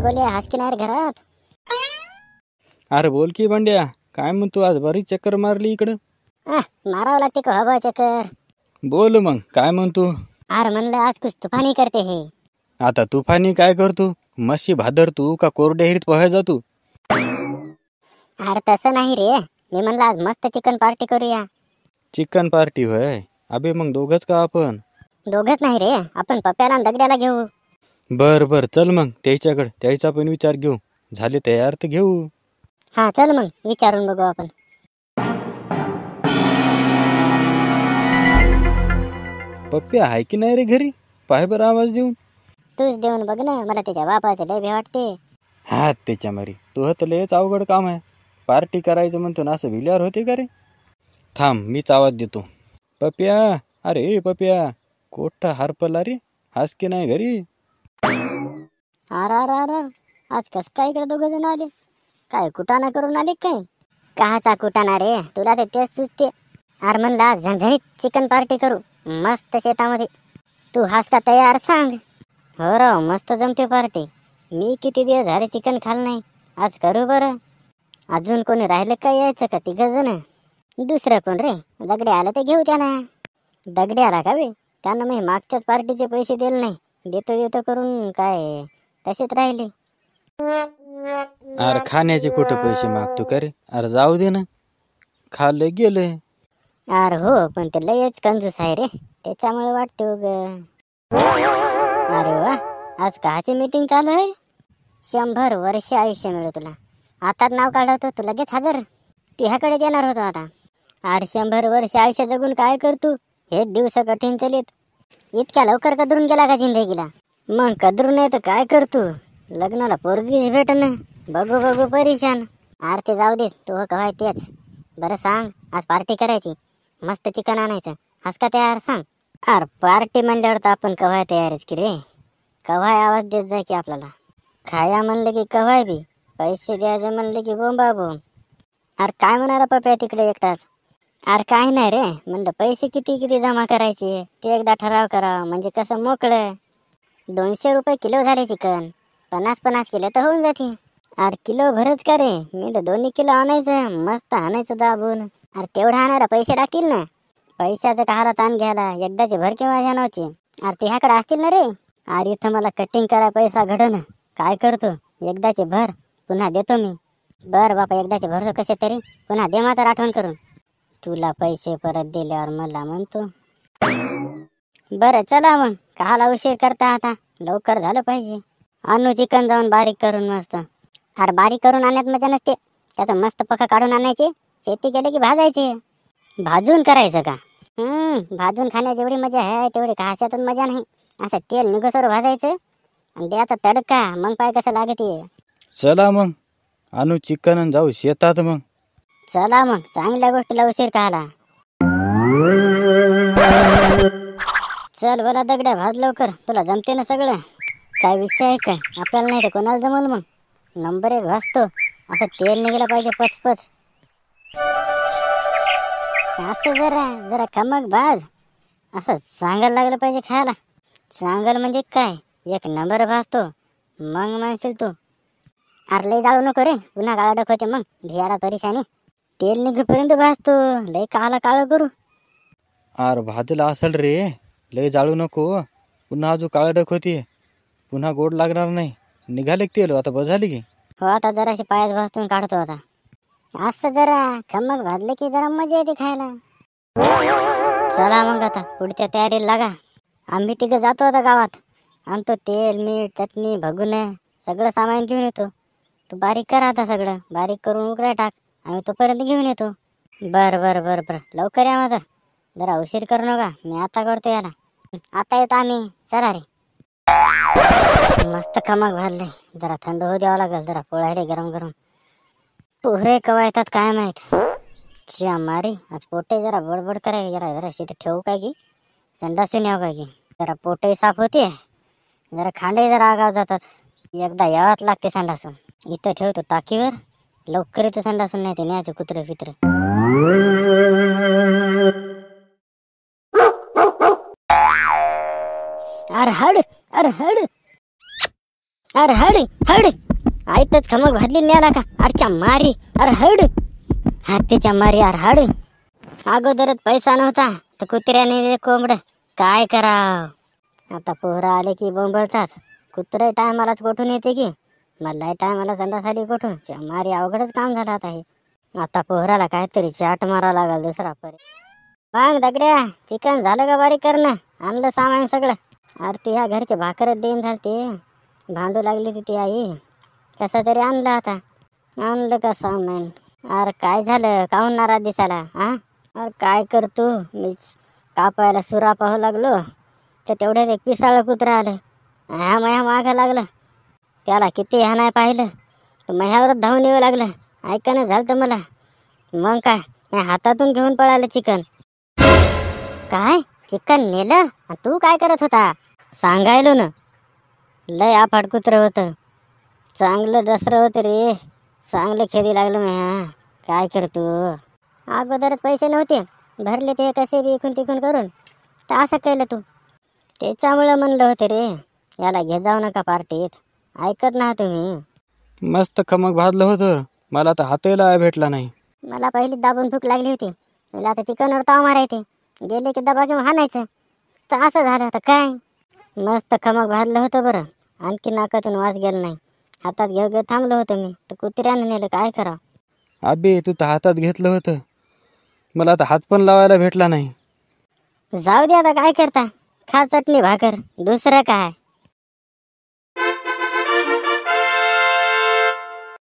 गोल्या हास की नाही रे घरात? अरे बोल की बंड्या, काय म्हणतो? आज बरीच चक्कर मारली इकडं. मारावं लागते का हवा चक्कर? बोल मग, काय म्हणतो? अरे म्हणलं आज कुछ तुफानी करते हे. आता तुफानी काय करतो? मशी भादर तू का कोरड्या हिरीत पोहाय जातो? अरे तसं नाही रे, मी म्हणलं आज मस्त चिकन पार्टी करूया. चिकन पार्टी होय? अबे मग दोघच का आपण? दोघच नाही रे, आपण पप्प्याला आणि दगड्याला घेऊ. बर बर, चल मग त्याच्याकडे, त्याचा पण विचार घेऊ. झाले तयार तर घेऊ. हा चल मग विचारून बघू आपण. पप्प्या आहे की नाही रे घरी? पाय बरं आवाज देऊन. तूच देऊन बघ ना, मला त्याच्या बापाचं लय भे वाटते. हा त्याच्या मारी तू तर लयच अवघड काम आहे. पार्टी करायचं म्हणतो ना, असं विल्यावर होते का रे? थांब मीच आवाज देतो. पप्प्या, अरे पप्प्या, कोठा हरपला रे? हास की नाही घरी? अरे अरे अरे, आज कस काय इकडे दोघ जण आले? काय कुटाणा करून आले काय? काहाचा कुटाणा रे, तुला ते तेच सुचते. अरे म्हणलं आज झणझणीत चिकन पार्टी करू मस्त शेतामध्ये. तू हास का तयार सांग? हो राव, मस्त जमते पार्टी. मी किती दिवस झाले चिकन खाल्लं नाही, आज करू बरं. अजून कोणी राहिलं काय यायचं का? 3 जण. दुसरं कोण रे? दगडे आला ते घेऊ त्याला. दगडे आला का बे? त्यानं मी मागच्याच पार्टीचे पैसे दिले नाही. देतो देतो करून काय तसेच राहिले. अरे खाण्याचे कुठं पैसे मागतो का रे? अरे जाऊ दे ना, खाल्लं गेलं. अरे हो, पण ते लयच कंजूस आहे रे, त्याच्यामुळे वाटते उग. अरे वा, आज काची मीटिंग चालू आहे? 100 वर्ष आयुष्य मिळो तुला. आताच नाव काढवतो तू लगेच हजर. तुझ्याकडे येणार होतो आता. अरे 100 वर्ष आयुष्य जगून काय करतो? हेच दिवस कठीण चलित. इतक्या लवकर कदरून गेला का जिंदगीला? मग कदरून नाही तर काय करतो? लग्नाला पोरगीच भेटन, बघू बघू परेशान. अरे ते जाऊ दे, तू कवाय तेच. बरं सांग, आज पार्टी करायची, मस्त चिकन आणायचं. हस का तयार सांग? अरे पार्टी म्हणल्यावर तर आपण कवाय तयारच की रे. कवाय आवाज देत जाय की आपल्याला. खाया म्हणलं की कवाय बी, पैसे द्यायचं म्हणलं की बोंबा बोंब. अरे काय म्हणाला पप्या तिकडे एकटाच? अरे काय नाही रे, म्हणलं पैसे किती किती जमा करायचे ते एकदा ठराव करा, म्हणजे कसं मोकळं. 200 रुपये किलो झाले चिकन, 50-50 किलो तर होऊन जाते. अरे किलो भरच का रे? मी तर 2 किलो आणायचं, मस्त आणायचं दाबून. अरे तेवढं आणायला पैसे लागतील ना. पैशाचं कहाला ताण घ्यायला, एकदाचे भर की माझ्या नावचे. अरे तुझ्याकडे असतील ना रे? अरे इथं मला कटिंग करा पैसा घडन, काय करतो? एकदाचे भर, पुन्हा देतो मी. बर बापा, एकदाचे भरतो कसे तरी, पुन्हा दे मात्र आठवण करून. तुला पैसे परत दिल्यावर मला म्हणतो. बरं चला मग, कहाला उशीर करता आता, लवकर झालं पाहिजे. आणू चिकन जाऊन बारीक करून मस्त. अरे बारीक करून आणण्यात मजा नसते, त्याचं मस्त पक्का काढून आणायचे. शेती केले की भाजायचे. भाजून करायचं का? भाजून खाण्यात जेवढी मजा आहे तेवढी कशातून मजा नाही. असं तेल निघसोर भाजायचं आणि द्याचा तडका, मग पाय कसं लागते. चला मग आणू चिकन आणि जाऊ शेतात मग. चला मग, चांगल्या गोष्टीला उशीर कहाला. चल बोला दगड्या, भाज लवकर, तुला जमते ना सगळं. काय विषय आहे काय? आपल्याला नाही तर कोणाला जमल मग. नंबर 1 भाजतो, असं तेल निघालं पाहिजे पचपच. असं जरा जरा खमक भाज, असं सांगायला लागलं पाहिजे खायला. सांगाल म्हणजे काय, 1 नंबर भाजतो, मग म्हणशील तू. अरे लय जाळू नको रे, पुन्हा काळा डोक मग धियाला परेशानी. तेल निघेपर्यंत भाजतो, लय काळा काळं करू. अरे भाजला असेल रे, लय जाळू नको, पुन्हा अजून काळडक होती, पुन्हा गोड लागणार नाही. निघाले तेल आता, बस झाली की. हो आता जराशी पायात भाजतून काढतो आता. असं जरा खमक भाजले की जरा मजा येते खायला. चला मग आता पुढच्या तयारीला लागा. आम्ही 3 जातो आता गावात. आणतो तेल, मीठ, चटणी, भगुन, सगळं सामान घेऊन येतो. तू बारीक कर आता, सगळं बारीक करून उकळा टाक, आम्ही तोपर्यंत घेऊन येतो. बर बर बर बर, लवकर या मात्र, जरा उशीर करू नका. मी आता करतो याला. आता येतो आम्ही, चला रे. मस्त खमक भाजले, जरा थंड होऊ द्यावं लागेल. जरा पोळायले गरम गरम. पोहरे कवा येतात काय माहित. मारी आज पोटे जरा बडबड कराय, जरा जरा शेत ठेवू काय की संडासून यावं काय की. जरा पोटे साफ होते, जरा खांडे जरा आगाव जातात. एकदा यावाच लागते संडासून. इथं ठेवतो टाकीवर, लवकर इथं संडासून नाही ते न्यायचं कुत्रे फित्रे. अरे हड, अरे हड. अरे हड हड आयतच खमक भाजली न्याला का अरच्या मारी. अरे हड हत्तीच्या मारी. अरे हड अगोदरच पैसा नव्हता तर कुत्र्याने नेले कोंबड. काय कराव आता पोहरा आले की बोंबलतात. कुत्रे टायमालाच कोठून येते की मला टायमाला संध्यासाठी कोठून. मारी अवघडच काम झालं आता हे. आता पोहराला काहीतरी चाट मारा लागल दुसरा परे. मग दगड्या चिकन झालं का बारीक करणं. आणलं सामान सगळं. अरे ती ह्या घरचे भाकरच देईन झालते. भांडू लागली होती ती आई. कसं तरी आणलं आता. आणलं का सामान. अरे काय झालं काहून नाराज दिसायला हा. अरे काय करतो मी कापायला सुरा पाहू लागलो तर तेवढ्यात एक पिसाळं कुत्रा आलं. ह्या मह्या मागं लागलं. त्याला किती ह्या नाही पाहिलं तर मह्यावरच धावून येऊ लागलं. ऐकायनं झालं तर मला. मग काय मी हातातून घेऊन पळालं चिकन. काय चिकन नेलं आणि तू काय करत होता. सांगायलो ना लय आफाट कुत्रं होतं. चांगलं दसरं होतं रे. चांगलं खेळी लागलं मी. काय करतो अगोदरच पैसे नव्हते भरले ते कसे बी इकून तिकून करून तर असं केलं तू. त्याच्यामुळं म्हणलं होतं रे याला घे जाऊ नका पार्टीत. ऐकत ना तुम्ही. मस्त खमक भाजलं होतं. मला तर हाताला भेटला नाही. मला पहिली दाबून भूक लागली होती. मला आता चिकनवर ताव मारायचे. गेले की दबा घेऊन हाणायचं तर असं झालं. तर काय मस्त खमक भाजलं होतं बरं. आणखी नाकातून वास गेला नाही. हातात घेऊ घेऊ थांबलो होतो मी तर कुत्र्याने नेलं. काय करावं. अबे तू तर हातात घेतलं होतं. मला आता हात पण लावायला भेटला नाही. जाऊ दे आता काय करता. खा चटणी भाकर दुसरं काय.